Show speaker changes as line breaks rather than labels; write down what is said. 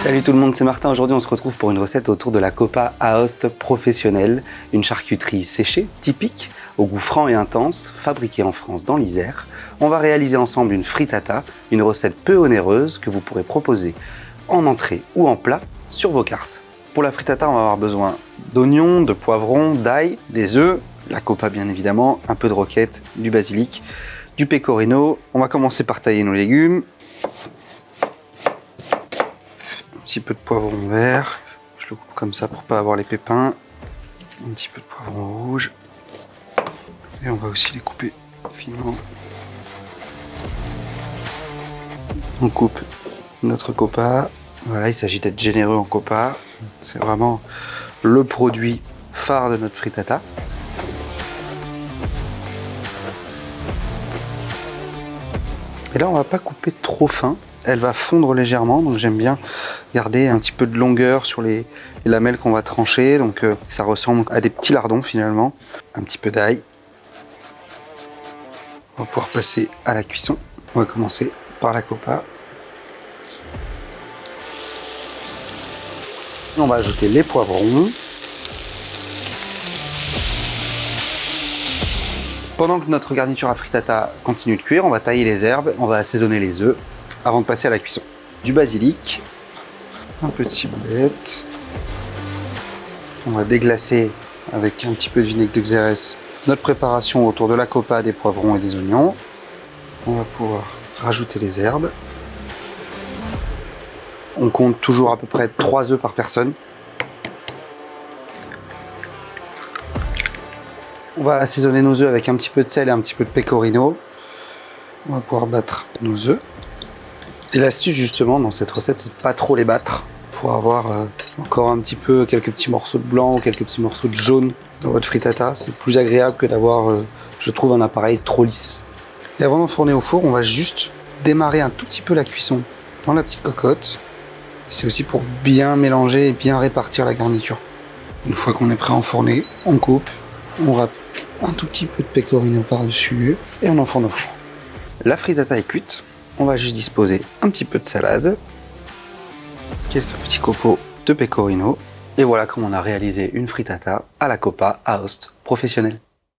Salut tout le monde, c'est Martin. Aujourd'hui on se retrouve pour une recette autour de la Copa Aoste professionnelle, une charcuterie séchée, typique, au goût franc et intense, fabriquée en France dans l'Isère. On va réaliser ensemble une frittata, une recette peu onéreuse que vous pourrez proposer en entrée ou en plat sur vos cartes. Pour la frittata, on va avoir besoin d'oignons, de poivrons, d'ail, des œufs, la Copa bien évidemment, un peu de roquette, du basilic, du pecorino. On va commencer par tailler nos légumes. Un petit peu de poivron vert, je le coupe comme ça pour pas avoir les pépins. Un petit peu de poivron rouge. Et on va aussi les couper finement. On coupe notre Copa. Voilà, il s'agit d'être généreux en Copa. C'est vraiment le produit phare de notre frittata. Et là, on va pas couper trop fin. Elle va fondre légèrement, donc j'aime bien garder un petit peu de longueur sur les lamelles qu'on va trancher, donc ça ressemble à des petits lardons finalement. Un petit peu d'ail. On va pouvoir passer à la cuisson. On va commencer par la Copa. On va ajouter les poivrons. Pendant que notre garniture à frittata continue de cuire, on va tailler les herbes, on va assaisonner les œufs avant de passer à la cuisson. Du basilic, un peu de ciboulette. On va déglacer avec un petit peu de vinaigre de xérès notre préparation autour de la Copa, des poivrons et des oignons. On va pouvoir rajouter les herbes. On compte toujours à peu près 3 œufs par personne. On va assaisonner nos œufs avec un petit peu de sel et un petit peu de pecorino. On va pouvoir battre nos œufs. Et l'astuce justement dans cette recette, c'est de pas trop les battre pour avoir encore un petit peu quelques petits morceaux de blanc ou quelques petits morceaux de jaune dans votre frittata. C'est plus agréable que d'avoir, je trouve, un appareil trop lisse. Et avant d'enfourner au four, on va juste démarrer un tout petit peu la cuisson dans la petite cocotte. C'est aussi pour bien mélanger et bien répartir la garniture. Une fois qu'on est prêt à enfourner, on coupe, on râpe un tout petit peu de pecorino par-dessus et on enfourne au four. La frittata est cuite. On va juste disposer un petit peu de salade, quelques petits copeaux de pecorino. Et voilà comment on a réalisé une frittata à la Copa Aoste professionnelle.